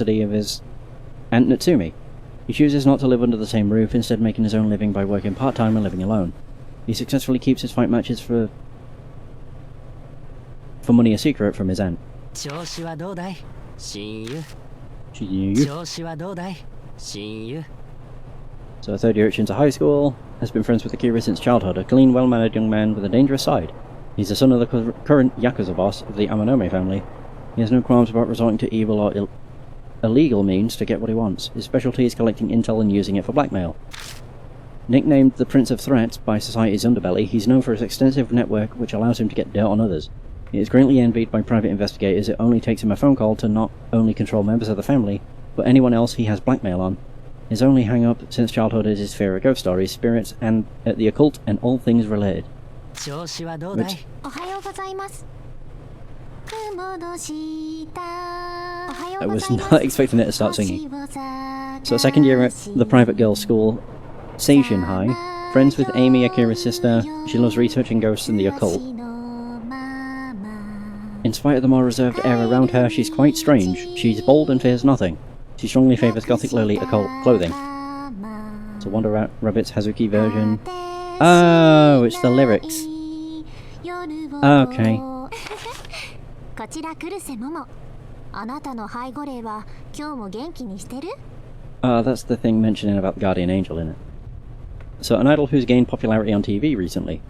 custody of his Aunt Natsumi. He chooses not to live under the same roof, instead making his own living by working part-time and living alone. He successfully keeps his fight matches for money a secret from his aunt. So a third-year urchin to high school, has been friends with Akira since childhood, a clean, well-mannered young man with a dangerous side. He's the son of the current Yakuza boss of the Amanome family. He has no qualms about resorting to evil or illegal means to get what he wants. His specialty is collecting intel and using it for blackmail. Nicknamed the Prince of Threats by society's underbelly, he's known for his extensive network which allows him to get dirt on others. He is greatly envied by private investigators. It only takes him a phone call to not only control members of the family, but anyone else he has blackmail on. His only hang-up since childhood is his fear of ghost stories, spirits, and the occult, and all things related. Which I was not expecting it to start singing. So second year at the private girls' school, Seishin High, friends with Amy, Akira's sister. She loves researching ghosts and the occult. In spite of the more reserved air around her, she's quite strange. She's bold and fears nothing. She strongly favours gothic lily occult clothing. So Wonder Rabbit's Hazuki version. Oh, it's the lyrics. Okay. That's the thing mentioning about the Guardian Angel in it. So an idol who's gained popularity on TV recently.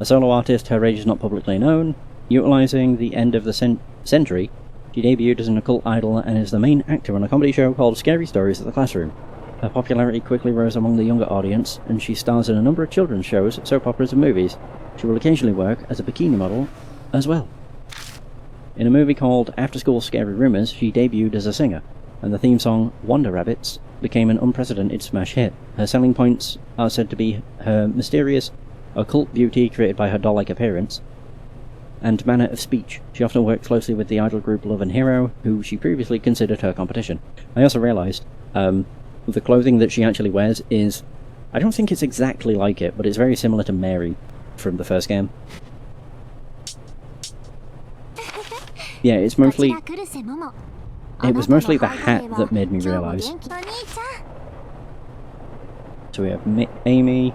A solo artist, her age is not publicly known. Utilising the end of the century, she debuted as an occult idol and is the main actor on a comedy show called Scary Stories at the Classroom. Her popularity quickly rose among the younger audience, and she stars in a number of children's shows, soap operas and movies. She will occasionally work as a bikini model as well. In a movie called After School Scary Rumours, she debuted as a singer, and the theme song Wonder Rabbits became an unprecedented smash hit. Her selling points are said to be her mysterious, occult beauty created by her doll-like appearance, and manner of speech. She often worked closely with the idol group Love and Hero, who she previously considered her competition. I also realised, the clothing that she actually wears is... I don't think it's exactly like it, but it's very similar to Mary from the first game. Yeah, it's mostly... It was mostly the hat that made me realise. So we have Amy,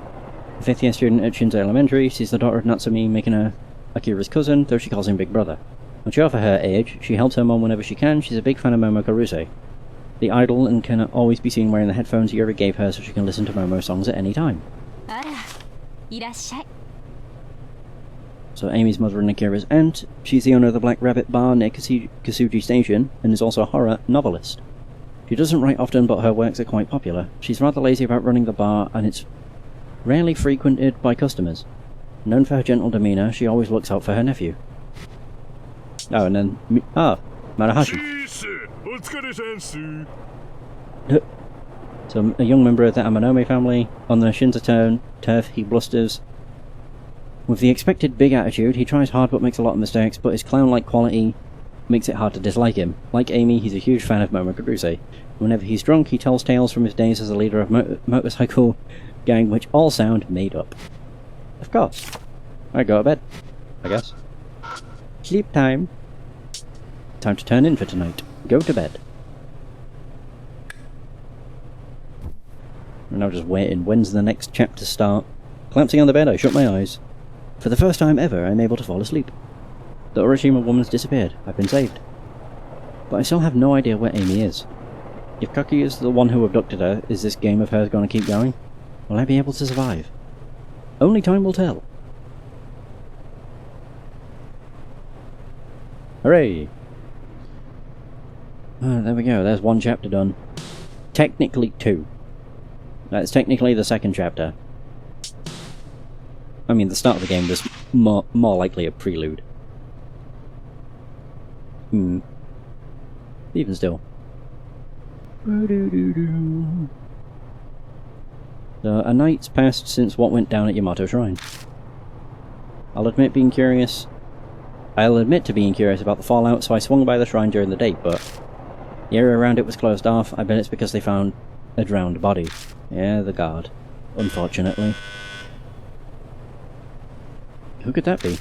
5th year student at Shinzo Elementary. She's the daughter of Natsumi, making her Akira's cousin, though she calls him Big Brother. Mature for her age, she helps her mom whenever she can. She's a big fan of Momo Karuse, the idol, and can always be seen wearing the headphones Yuri gave her so she can listen to Momo songs at any time. So Amy's mother and Akira's aunt. She's the owner of the Black Rabbit Bar near Kasuji Station, and is also a horror novelist. She doesn't write often, but her works are quite popular. She's rather lazy about running the bar, and it's rarely frequented by customers. Known for her gentle demeanour, she always looks out for her nephew. Oh, and then... Marahashi. So, a young member of the Amanome family. On the Shinza turf, he blusters. With the expected big attitude, he tries hard but makes a lot of mistakes, but his clown-like quality makes it hard to dislike him. Like Amy, he's a huge fan of Momo Karuse. Whenever he's drunk, he tells tales from his days as a leader of motorcycle gang, which all sound made up. Of course. I go to bed, I guess. Sleep time. Time to turn in for tonight. Go to bed. I'm now just waiting. When's the next chapter start? Collapsing on the bed, I shut my eyes. For the first time ever, I'm able to fall asleep. The Oroshima woman's disappeared. I've been saved. But I still have no idea where Amy is. If Koki is the one who abducted her, is this game of hers going to keep going? Will I be able to survive? Only time will tell. Hooray! Oh, there we go, there's one chapter done. Technically two. That's technically the second chapter. I mean, the start of the game was more likely a prelude. Even still. So, a night's passed since what went down at Yamato Shrine. I'll admit to being curious about the fallout, so I swung by the shrine during the day, but the area around it was closed off. I bet it's because they found a drowned body. Yeah, the guard. Unfortunately. Who could that be?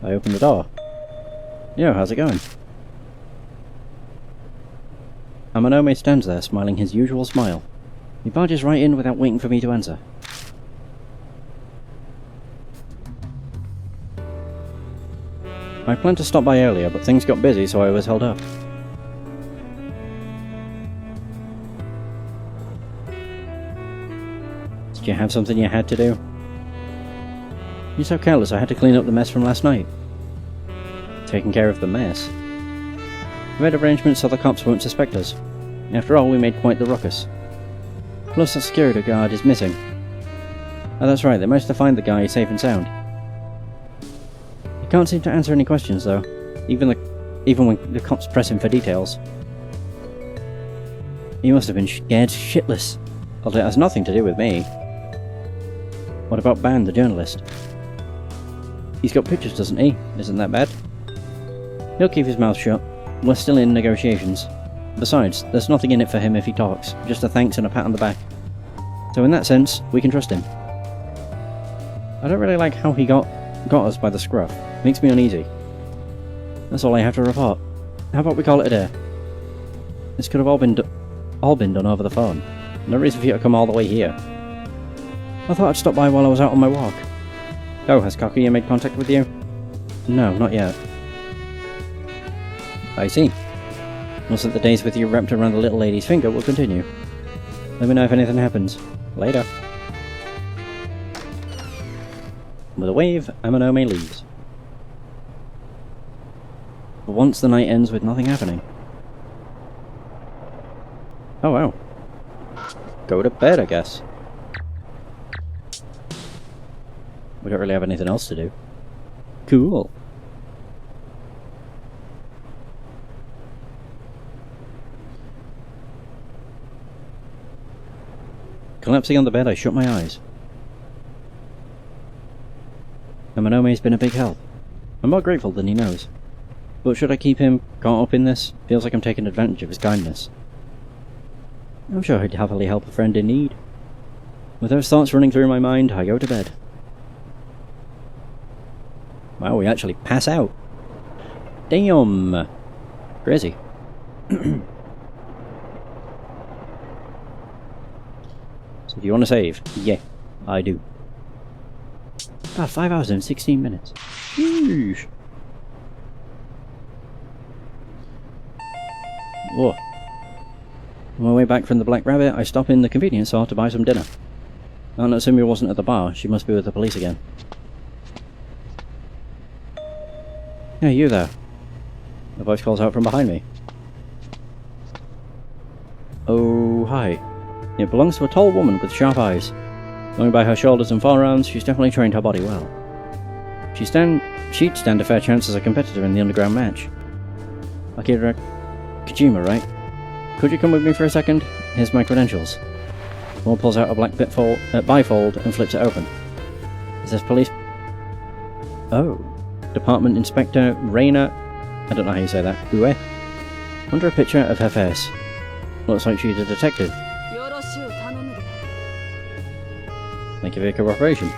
I opened the door. Yo, how's it going? Amanome stands there, smiling his usual smile. He barges right in without waiting for me to answer. I planned to stop by earlier, but things got busy, so I was held up. Did you have something you had to do? You're so careless, I had to clean up the mess from last night. Taking care of the mess? We made arrangements so the cops won't suspect us. After all, we made quite the ruckus. Plus, the security guard is missing. Oh, that's right, they managed to find the guy safe and sound. He can't seem to answer any questions, though, even when the cops press him for details. He must have been scared shitless, although it has nothing to do with me. What about Ban, the journalist? He's got pictures, doesn't he? Isn't that bad? He'll keep his mouth shut. We're still in negotiations. Besides, there's nothing in it for him if he talks, just a thanks and a pat on the back. So in that sense, we can trust him. I don't really like how he got us by the scruff. Makes me uneasy. That's all I have to report. How about we call it a day? This could have all been done over the phone. No reason for you to come all the way here. I thought I'd stop by while I was out on my walk. Oh, has Kakuya made contact with you? No, not yet. I see. Looks like the days with you wrapped around the little lady's finger will continue. Let me know if anything happens. Later. With a wave, Amanome leaves. For once the night ends with nothing happening. Oh wow. Go to bed, I guess. We don't really have anything else to do. Cool. Collapsing on the bed, I shut my eyes. Amanome's been a big help. I'm more grateful than he knows. But should I keep him caught up in this? Feels like I'm taking advantage of his kindness. I'm sure he'd happily help a friend in need. With those thoughts running through my mind, I go to bed. Wow, we actually pass out. Damn! Crazy. So do you want to save? Yeah, I do. God, 5 hours and 16 minutes. Sheesh. Whoa. On my way back from the Black Rabbit, I stop in the convenience store to buy some dinner. Aunt Sumio wasn't at the bar, she must be with the police again. Hey, you there. A voice calls out from behind me. Oh, hi. It belongs to a tall woman with sharp eyes. Going by her shoulders and forearms, she's definitely trained her body well. She'd stand a fair chance as a competitor in the underground match. Akira Kojima, right? Could you come with me for a second? Here's my credentials. One pulls out a black bifold and flips it open. Is this police? Oh. Department Inspector Reina, I don't know how you say that, Ue. Under a picture of her face. Looks like she's a detective. Thank you for your cooperation.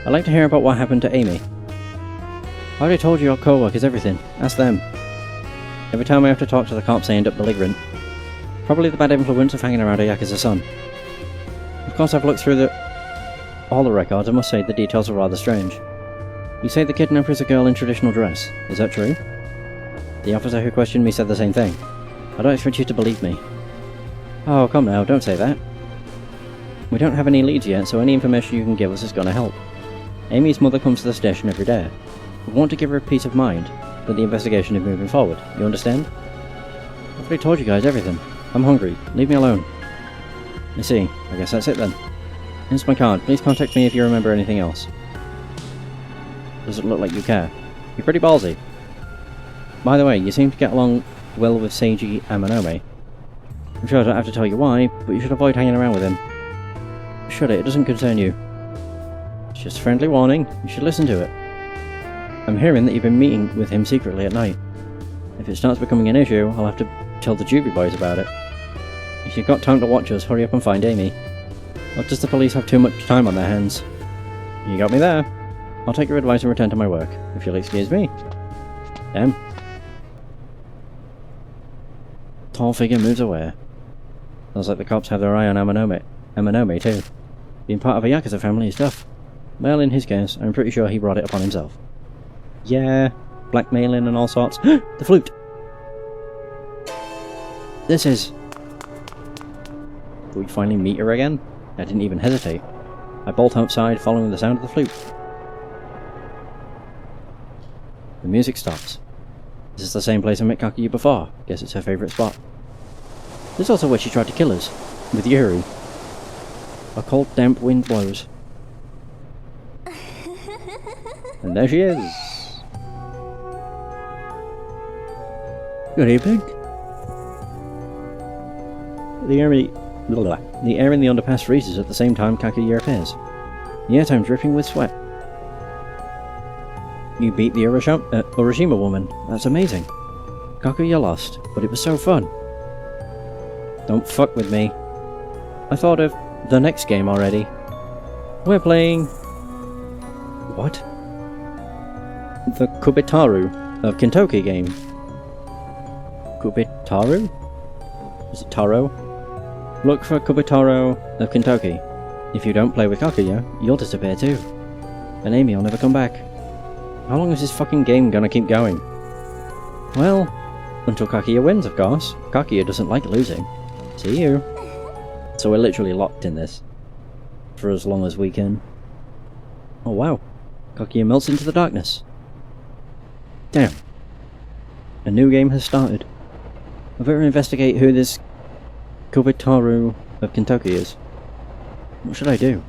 I'd like to hear about what happened to Amy. I already told you your co-workers everything. Ask them. Every time I have to talk to the cops I end up belligerent. Probably the bad influence of hanging around Ayaka's son. Of course I've looked through all the records and must say the details are rather strange. You say the kidnapper is a girl in traditional dress. Is that true? The officer who questioned me said the same thing. I don't expect you to believe me. Oh, come now, don't say that. We don't have any leads yet, so any information you can give us is going to help. Amy's mother comes to the station every day. We want to give her a peace of mind that the investigation is moving forward. You understand? I've already told you guys everything. I'm hungry. Leave me alone. I see. I guess that's it then. Here's my card. Please contact me if you remember anything else. Doesn't look like you care. You're pretty ballsy. By the way, you seem to get along well with Seiji Amanome. I'm sure I don't have to tell you why, but you should avoid hanging around with him. Shut it doesn't concern you. It's just a friendly warning, you should listen to it. I'm hearing that you've been meeting with him secretly at night. If it starts becoming an issue, I'll have to tell the Juvie boys about it. If you've got time to watch us, hurry up and find Amy. Or does the police have too much time on their hands? You got me there. I'll take your advice and return to my work, if you'll excuse me. Damn. Tall figure moves away. Sounds like the cops have their eye on Amanome too. Being part of a Yakuza family is tough. Well, in his case, I'm pretty sure he brought it upon himself. Yeah, blackmailing and all sorts. The flute! This is... Do we finally meet her again? I didn't even hesitate. I bolt outside, following the sound of the flute. The music stops. This is the same place I met Kakuya before. Guess it's her favourite spot. This is also where she tried to kill us. With Yuri. A cold, damp wind blows. And there she is! Good evening. The air in the underpass freezes at the same time Kakuya appears. The airtime's dripping with sweat. You beat the Urashima woman. That's amazing. Kakuya lost, but it was so fun. Don't fuck with me. I thought of the next game already. We're playing... What? The Kubitaru of Kintoki game. Kubitaru? Is it Taro? Look for Kubitaru of Kintoki. If you don't play with Kakuya, you'll disappear too. And Amy will never come back. How long is this fucking game gonna keep going? Well, until Kakuya wins, of course. Kakuya doesn't like losing. See you. So we're literally locked in this. For as long as we can. Oh wow. Kakuya melts into the darkness. Damn. A new game has started. I better investigate who this Kubitaru of Kintoki is. What should I do?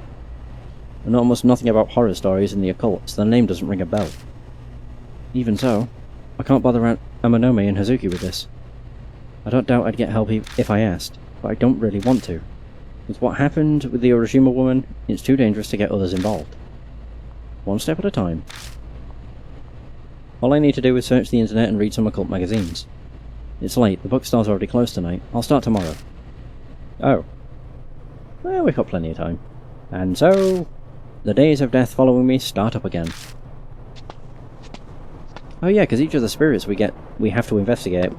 I know almost nothing about horror stories and the occult, so the name doesn't ring a bell. Even so, I can't bother Amanome and Hazuki with this. I don't doubt I'd get help if I asked, but I don't really want to. With what happened with the Urashima woman, it's too dangerous to get others involved. One step at a time. All I need to do is search the internet and read some occult magazines. It's late, the bookstore's already closed tonight. I'll start tomorrow. Oh. Well, we've got plenty of time. And so... the days of death following me start up again. Oh yeah, because each of the spirits we have to investigate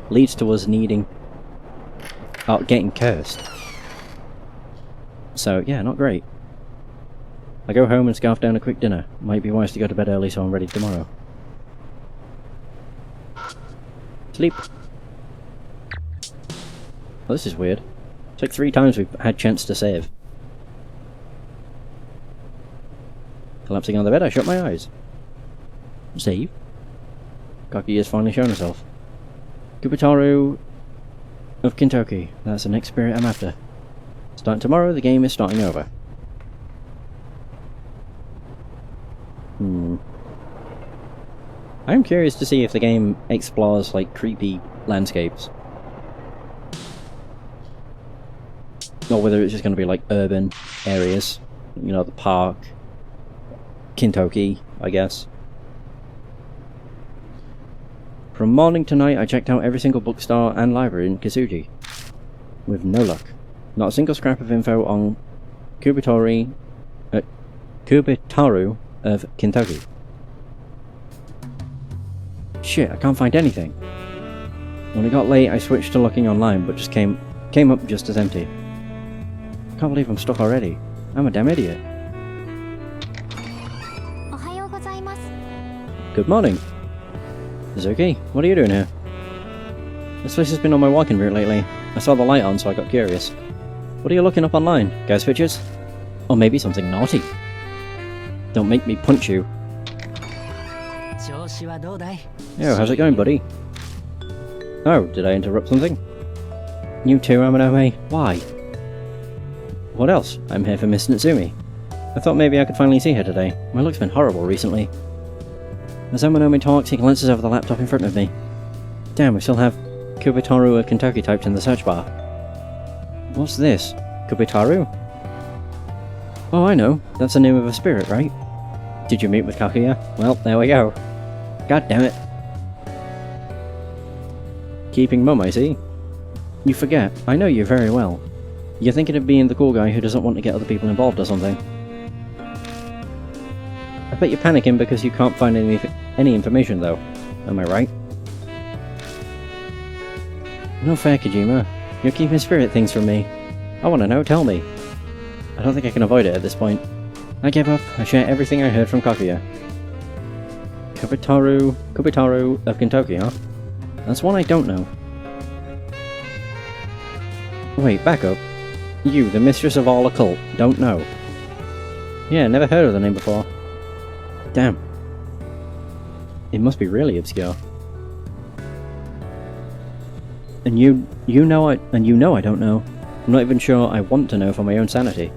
leads to us needing... getting cursed. So, yeah, not great. I go home and scarf down a quick dinner. Might be wise to go to bed early so I'm ready tomorrow. Sleep. Oh, this is weird. It's like 3 times we've had chance to save. Collapsing on the bed, I shut my eyes. Save. Kakuya's finally shown herself. Kubitaru of Kintoki. That's the next spirit I'm after. Starting tomorrow, the game is starting over. I'm curious to see if the game explores, like, creepy landscapes. Or whether it's just going to be, like, urban areas. You know, the park. Kintoki, I guess. From morning to night, I checked out every single bookstore and library in Kisuji. With no luck. Not a single scrap of info on Kubitaru of Kintoki. Shit, I can't find anything. When it got late, I switched to looking online, but just came up just as empty. I can't believe I'm stuck already. I'm a damn idiot. Good morning. Hazuki, what are you doing here? This place has been on my walking route lately. I saw the light on, so I got curious. What are you looking up online? Guys' pictures? Or maybe something naughty? Don't make me punch you. Yo, how's it going, buddy? Oh, did I interrupt something? You too, Amanome? Why? What else? I'm here for Miss Natsumi. I thought maybe I could finally see her today. My luck's been horrible recently. As Amanome talks, he glances over the laptop in front of me. Damn, we still have Kubitaru of Kintoki typed in the search bar. What's this? Kubitaru? Oh, I know. That's the name of a spirit, right? Did you meet with Kakuya? Well, there we go. God damn it. Keeping mum, I see. You forget, I know you very well. You're thinking of being the cool guy who doesn't want to get other people involved or something. I bet you're panicking because you can't find any information though. Am I right? No fair, Kojima. You're keeping spirit things from me. I want to know, tell me. I don't think I can avoid it at this point. I give up. I share everything I heard from Kaguya. Kubitaru of Kentucky, huh? That's one I don't know. Wait, back up. You, the mistress of all occult, don't know. Yeah, never heard of the name before. Damn. It must be really obscure. And you know I don't know. I'm not even sure I want to know for my own sanity.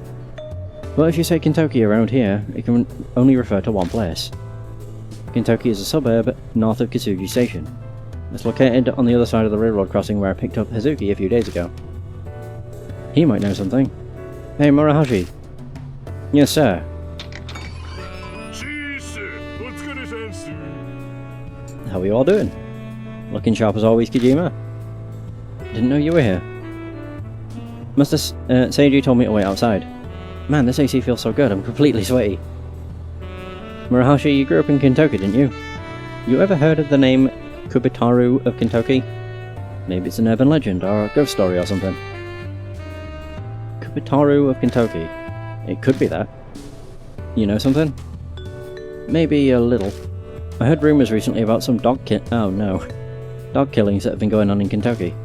But if you say Kentucky around here, it can only refer to one place. Kentucky is a suburb north of Kisugi Station. It's located on the other side of the railroad crossing where I picked up Hazuki a few days ago. He might know something. Hey, Murahashi. Yes, sir. How are you all doing? Looking sharp as always, Kojima. Didn't know you were here. Seiji told me to wait outside. Man, this AC feels so good, I'm completely sweaty. Murahashi, you grew up in Kentucky, didn't you? You ever heard of the name Kubitaru of Kentucky? Maybe it's an urban legend, or a ghost story or something. Kubitaru of Kentucky. It could be that. You know something? Maybe a little. I heard rumours recently about some dog killings that have been going on in Kentucky.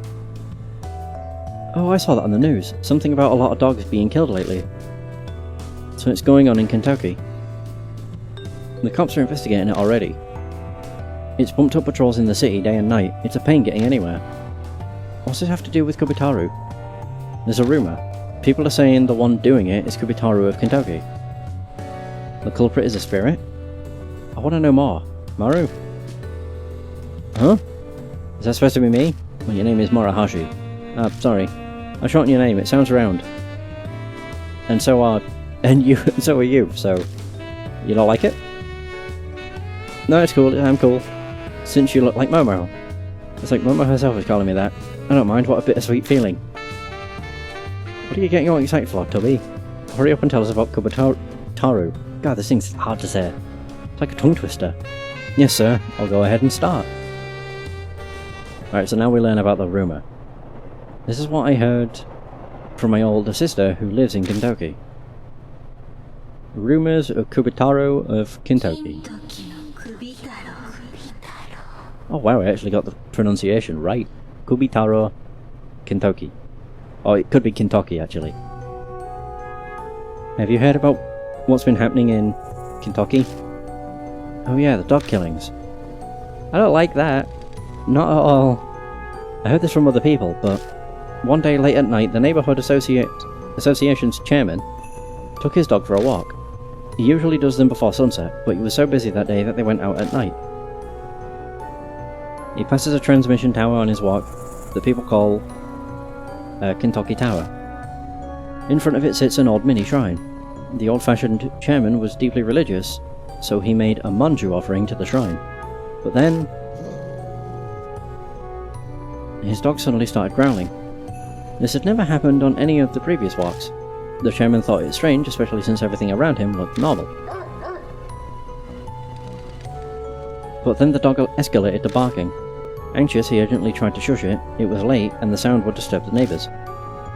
Oh, I saw that on the news. Something about a lot of dogs being killed lately. So it's going on in Kentucky. The cops are investigating it already. It's bumped up patrols in the city day and night. It's a pain getting anywhere. What's this have to do with Kubitaru? There's a rumour. People are saying the one doing it is Kubitaru of Kentucky. The culprit is a spirit? I want to know more. Maru? Huh? Is that supposed to be me? Well, your name is Murahashi. Sorry. I shortened your name, it sounds round. And so are you, so... You don't like it? No, it's cool, I'm cool. Since you look like Momo. It's like Momo herself is calling me that. I don't mind, what a bittersweet feeling. What are you getting all excited for, Tubby? Hurry up and tell us about Kubitaru. God, this thing's hard to say. It's like a tongue twister. Yes, sir. I'll go ahead and start. Alright, so now we learn about the rumour. This is what I heard from my older sister who lives in Kentucky. Rumours of Kubitaru of Kentucky. Oh wow, I actually got the pronunciation right. Kubitaru, Kentucky. Oh, it could be Kentucky actually. Have you heard about what's been happening in Kentucky? Oh yeah, the dog killings. I don't like that. Not at all. I heard this from other people, but one day late at night, the neighbourhood association's chairman took his dog for a walk. He usually does them before sunset, but he was so busy that day that they went out at night. He passes a transmission tower on his walk that people call Kentucky Tower. In front of it sits an old mini shrine. The old-fashioned chairman was deeply religious, so he made a manju offering to the shrine. But then... his dog suddenly started growling. This had never happened on any of the previous walks. The chairman thought it strange, especially since everything around him looked normal. But then the dog escalated to barking. Anxious, he urgently tried to shush it. It was late, and the sound would disturb the neighbours.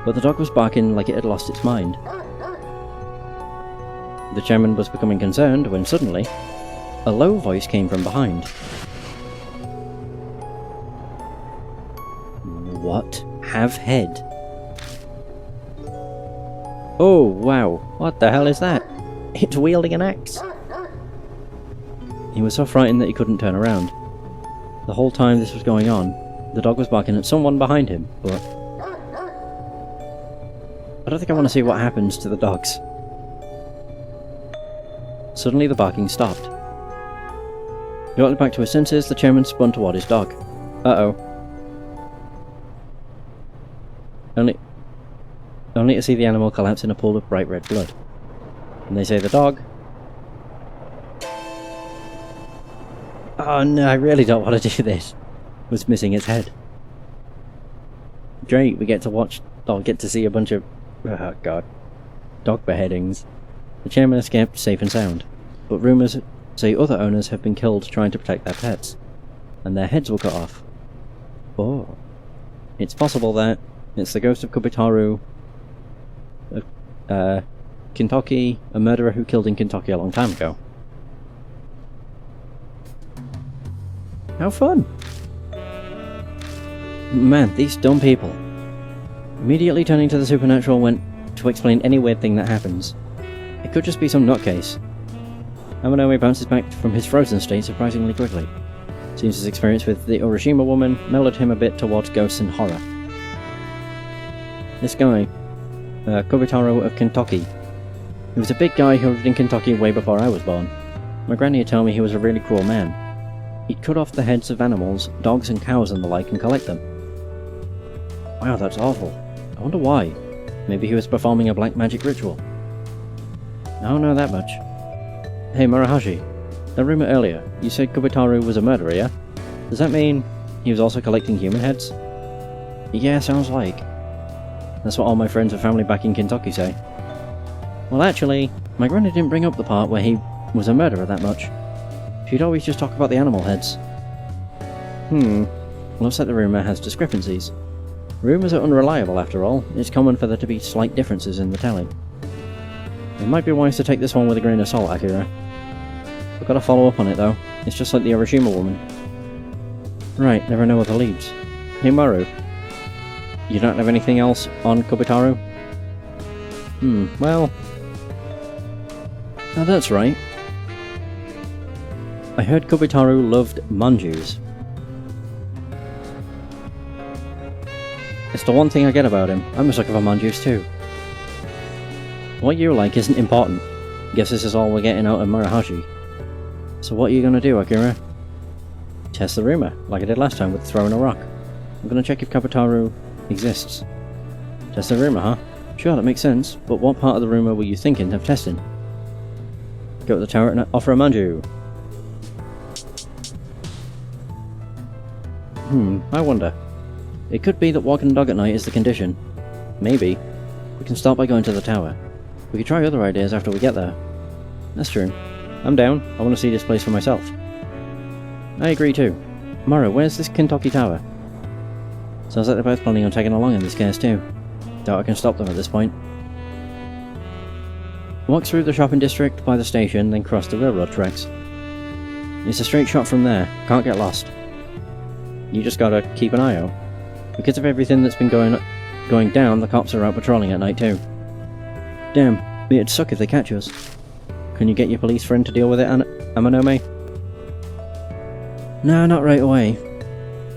But the dog was barking like it had lost its mind. The chairman was becoming concerned when suddenly, a low voice came from behind. What? Have head? Oh, wow. What the hell is that? It's wielding an axe. He was so frightened that he couldn't turn around. The whole time this was going on, the dog was barking at someone behind him, but... I don't think I want to see what happens to the dogs. Suddenly the barking stopped. Jolted back to his senses, the chairman spun toward his dog. Uh-oh. Only to see the animal collapse in a pool of bright red blood. And they say the dog... Oh no, I really don't want to do this. Was missing its head. Great, we get to watch... or get to see a bunch of... oh god. Dog beheadings. The chairman escaped safe and sound, but rumours say other owners have been killed trying to protect their pets. and their heads were cut off. Oh. It's possible that it's the ghost of Kubitaru, Kentucky, a murderer who killed in Kentucky a long time ago. How fun! Man, these dumb people. Immediately turning to the supernatural went to explain any weird thing that happens. It could just be some nutcase. Amanome bounces back from his frozen state surprisingly quickly. Seems his experience with the Urashima woman mellowed him a bit towards ghosts and horror. This guy, Kubitaro of Kentucky. He was a big guy who lived in Kentucky way before I was born. My granny had told me he was a really cruel man. He'd cut off the heads of animals, dogs and cows and the like, and collect them. Wow, that's awful. I wonder why. Maybe he was performing a black magic ritual. I don't know that much. Hey Murahashi, that rumor earlier, you said Kubitaru was a murderer, yeah? Does that mean he was also collecting human heads? Yeah, sounds like. That's what all my friends and family back in Kentucky say. Well actually, my granny didn't bring up the part where he was a murderer that much. She'd always just talk about the animal heads. Looks like the rumour has discrepancies. Rumours are unreliable after all. It's common for there to be slight differences in the telling. It might be wise to take this one with a grain of salt, Akira. We've got to follow up on it though. It's just like the Urashima woman. Right, there are no other leads. Hey Maru, you don't have anything else on Kubitaru? Well... Oh, that's right. I heard Kubitaru loved manjus. It's the one thing I get about him. I'm a sucker for manjus too. What you like isn't important. Guess this is all we're getting out of Murahashi. So what are you gonna do, Akira? Test the rumor, like I did last time with throwing a rock. I'm gonna check if Kubitaru exists. Test the rumor, huh? Sure, that makes sense, but what part of the rumor were you thinking of testing? Go to the tower and offer a manju. I wonder. It could be that walking the dog at night is the condition. Maybe. We can start by going to the tower. We could try other ideas after we get there. That's true. I'm down. I want to see this place for myself. I agree too. Maru, where's this Kentucky tower? Sounds like they're both planning on tagging along in this case too. Doubt I can stop them at this point. Walk through the shopping district by the station, then cross the railroad tracks. It's a straight shot from there. Can't get lost. You just gotta keep an eye out. Because of everything that's been going down, the cops are out patrolling at night too. Damn, it'd suck if they catch us. Can you get your police friend to deal with it, Amanome? No, not right away.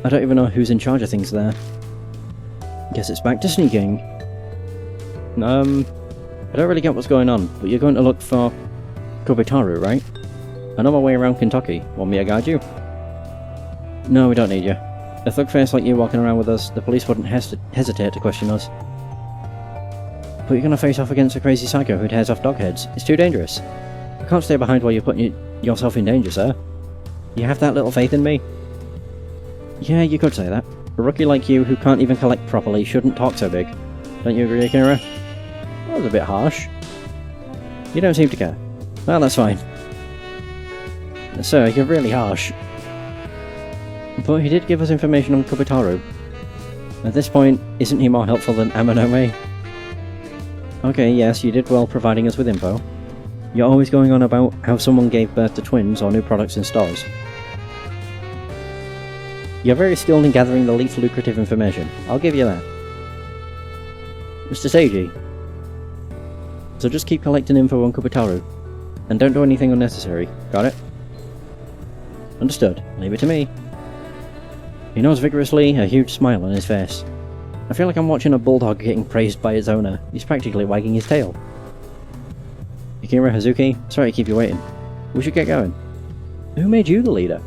I don't even know who's in charge of things there. Guess it's back to sneaking. I don't really get what's going on, but you're going to look for Kubitaru, right? I know my way around Kentucky. Want me to guide you? No, we don't need you. A thug face like you walking around with us, the police wouldn't hesitate to question us. But you're gonna face off against a crazy psycho who tears off dog heads. It's too dangerous. I can't stay behind while you're putting yourself in danger, sir. You have that little faith in me? Yeah, you could say that. A rookie like you who can't even collect properly shouldn't talk so big. Don't you agree, Akira? That was a bit harsh. You don't seem to care. Well, that's fine. Sir, you're really harsh. But he did give us information on Kubitaru. At this point, isn't he more helpful than Amanome? Okay, yes, you did well providing us with info. You're always going on about how someone gave birth to twins or new products in stores. You're very skilled in gathering the least lucrative information. I'll give you that. Mr. Seiji. So just keep collecting info on Kubitaru. And don't do anything unnecessary. Got it? Understood. Leave it to me. He nods vigorously, a huge smile on his face. I feel like I'm watching a bulldog getting praised by its owner. He's practically wagging his tail. Akira Hazuki, sorry to keep you waiting. We should get going. Who made you the leader?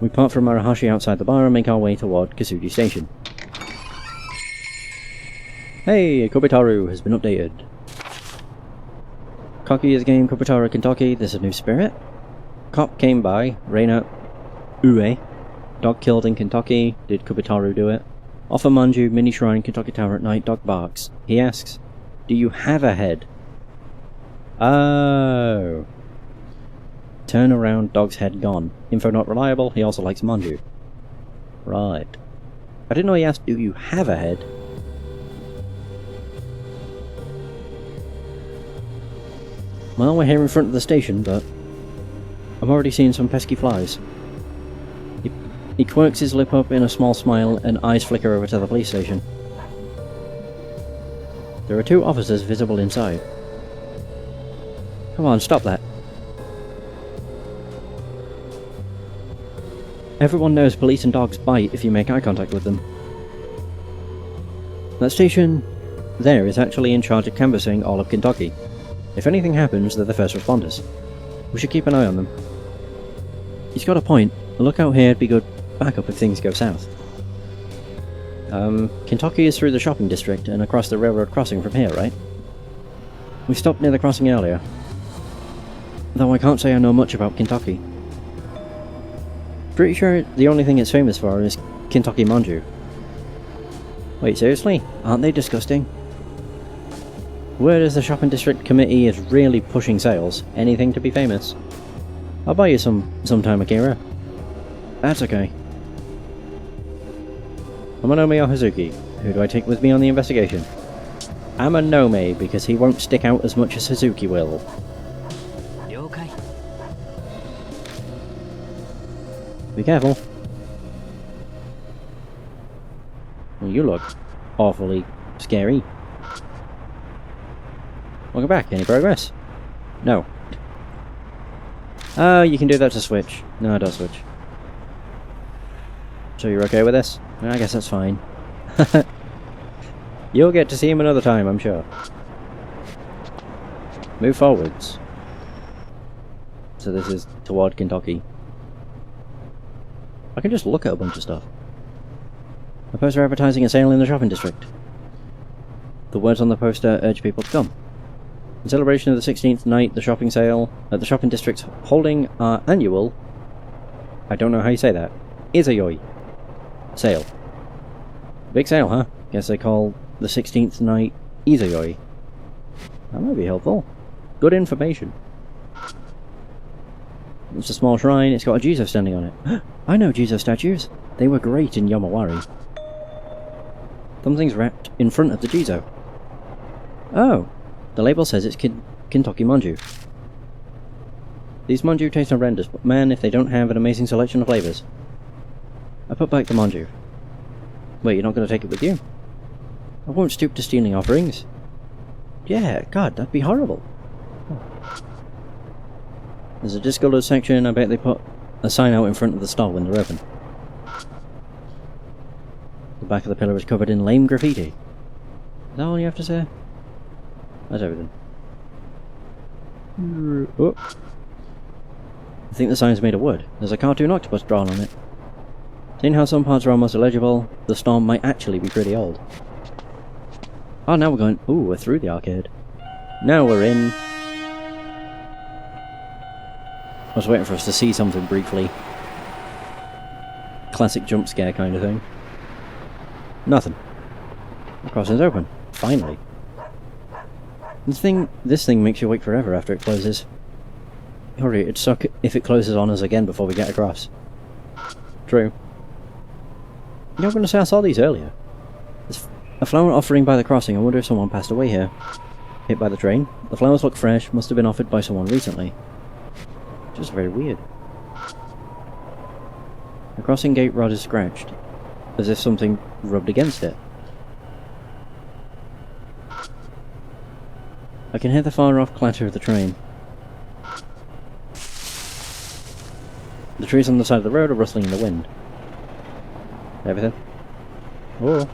We part from Murahashi outside the bar and make our way toward Kasuji Station. Hey, Kubitaru has been updated. Koki is game Kubitaru Kentucky, there's a new spirit. Cop came by, Reina Ue. Dog killed in Kentucky, did Kubitaru do it? Offer Manju, mini shrine, Kentucky Tower at night, dog barks. He asks, do you have a head? Oh. Turn around, dog's head gone. Info not reliable. He also likes manju. Right. I didn't know he asked, do you have a head? Well, we're here in front of the station, but I'm already seeing some pesky flies. He quirks his lip up in a small smile and eyes flicker over to the police station. There are 2 officers visible inside. Come on, stop that. Everyone knows police and dogs bite if you make eye contact with them. That station there is actually in charge of canvassing all of Kentucky. If anything happens, they're the first responders. We should keep an eye on them. He's got a point. A lookout here would be good backup if things go south. Kentucky is through the shopping district and across the railroad crossing from here, right? We stopped near the crossing earlier. Though I can't say I know much about Kentucky. Pretty sure the only thing it's famous for is Kentucky manju. Wait, seriously? Aren't they disgusting? Word is the shopping district committee is really pushing sales. Anything to be famous. I'll buy you some sometime, Akira. That's okay. Amanome or Hazuki? Who do I take with me on the investigation? Amanome, because he won't stick out as much as Hazuki will. Okay. Be careful. Well, you look awfully scary. Welcome back. Any progress? No. Oh, you can do that to switch. No, don't switch. So you're okay with this? I guess that's fine. You'll get to see him another time, I'm sure. Move forwards. So this is toward Kentucky. I can just look at a bunch of stuff. A poster advertising a sale in the shopping district. The words on the poster urge people to come. In celebration of the 16th night, the shopping sale at the shopping district's holding our annual, I don't know how you say that, Izayoi sale. Big sale, huh? Guess they call the 16th night Izayoi. That might be helpful. Good information. It's a small shrine, it's got a Jesus standing on it. I know Jesus statues. They were great in Yomawari. Something's wrapped in front of the Jizo. Oh, the label says it's Kentucky manju. These manju taste horrendous, but man, if they don't have an amazing selection of flavours. I put back the manju. Wait, you're not going to take it with you? I won't stoop to stealing offerings. Yeah, God, that'd be horrible. Oh. There's a discoloured section. I bet they put a sign out in front of the stall when they're open. The back of the pillar is covered in lame graffiti. Is that all you have to say? That's everything. Oh. I think the sign's made of wood. There's a cartoon octopus drawn on it. Seeing how some parts are almost illegible, the storm might actually be pretty old. Oh, now we're going... Ooh, we're through the arcade. Now we're in... I was waiting for us to see something briefly. Classic jump scare kind of thing. Nothing. The crossing's open. Finally. This thing makes you wait forever after it closes. Hurry, it'd suck if it closes on us again before we get across. True. You know, I'm going to say I saw these earlier. There's a flower offering by the crossing. I wonder if someone passed away here. Hit by the train. The flowers look fresh. Must have been offered by someone recently. Just very weird. The crossing gate rod is scratched, as if something rubbed against it. I can hear the far off clatter of the train. The trees on the side of the road are rustling in the wind. Everything? Oh.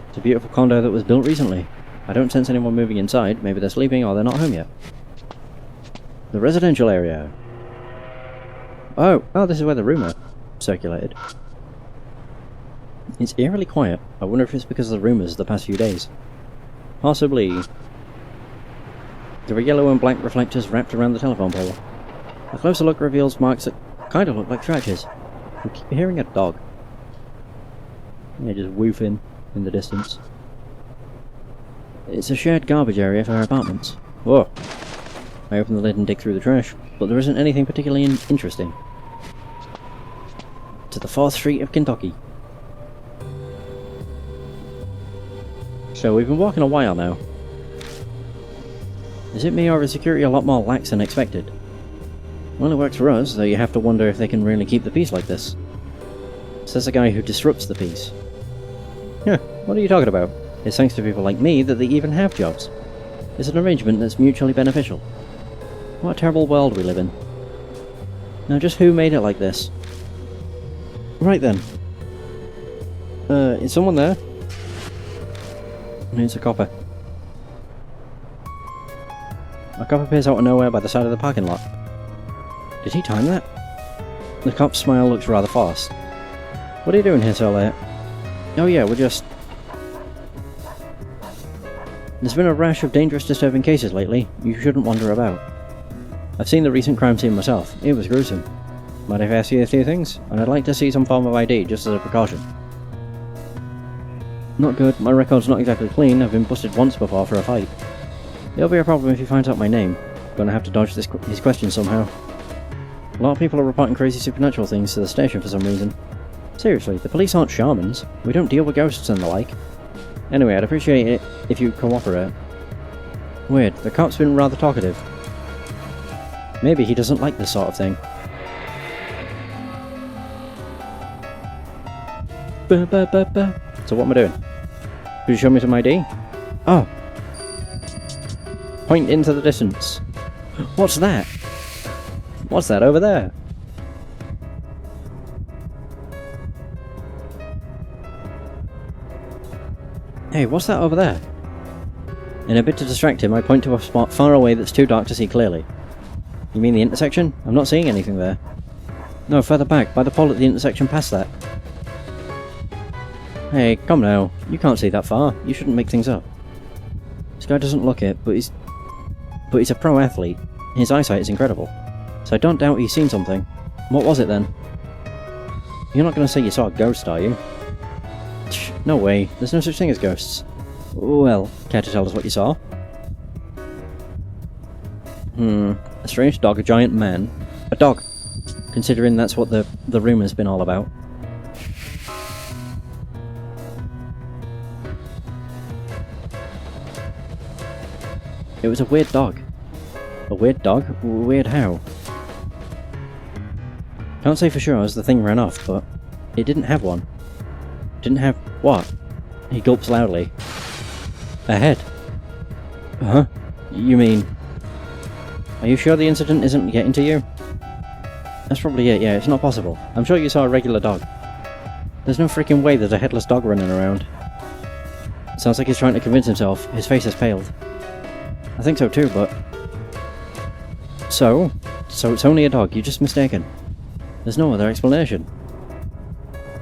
It's a beautiful condo that was built recently. I don't sense anyone moving inside. Maybe they're sleeping or they're not home yet. The residential area. Oh, this is where the rumour circulated. It's eerily quiet. I wonder if it's because of the rumours the past few days. Possibly. There are yellow and black reflectors wrapped around the telephone pole. A closer look reveals marks that kind of look like scratches. I keep hearing a dog. Yeah, just woofing in the distance. It's a shared garbage area for our apartments. Whoa. I open the lid and dig through the trash, but there isn't anything particularly interesting. to the 4th Street of Kentucky. So we've been walking a while now. Is it me or is security a lot more lax than expected? Well, it works for us, though you have to wonder if they can really keep the peace like this. Says the guy who disrupts the peace. Yeah, what are you talking about? It's thanks to people like me that they even have jobs. It's an arrangement that's mutually beneficial. What a terrible world we live in. Now just who made it like this? Right then. Is someone there? It's a copper. A cop appears out of nowhere by the side of the parking lot. Did he time that? The cop's smile looks rather forced. What are you doing here so late? Oh yeah, we're just... There's been a rash of dangerous, disturbing cases lately. You shouldn't wander about. I've seen the recent crime scene myself. It was gruesome. Mind if I ask you a few things? And I'd like to see some form of ID, just as a precaution. Not good. My record's not exactly clean. I've been busted once before for a fight. It'll be a problem if he finds out my name. Gonna have to dodge his questions somehow. A lot of people are reporting crazy supernatural things to the station for some reason. Seriously, the police aren't shamans. We don't deal with ghosts and the like. Anyway, I'd appreciate it if you cooperate. Weird, the cop's been rather talkative. Maybe he doesn't like this sort of thing. So what am I doing? Could you show me some ID? Oh! Point into the distance. What's that? What's that over there? Hey, what's that over there? In a bid to distract him, I point to a spot far away that's too dark to see clearly. You mean the intersection? I'm not seeing anything there. No, further back, by the pole at the intersection past that. Hey, come now. You can't see that far. You shouldn't make things up. This guy doesn't look it, but he's a pro athlete. His eyesight is incredible. So I don't doubt he's seen something. What was it then? You're not going to say you saw a ghost, are you? No way. There's no such thing as ghosts. Well, care to tell us what you saw? A strange dog, a giant man. A dog! Considering that's what the rumour's been all about. It was a weird dog. A weird dog? Weird how? Can't say for sure as the thing ran off, but it didn't have one. Didn't have what? He gulps loudly. A head. Huh? You mean... Are you sure the incident isn't getting to you? That's probably it, yeah, it's not possible. I'm sure you saw a regular dog. There's no freaking way there's a headless dog running around. Sounds like he's trying to convince himself. His face has paled. I think so too, but... So it's only a dog, you're just mistaken. There's no other explanation.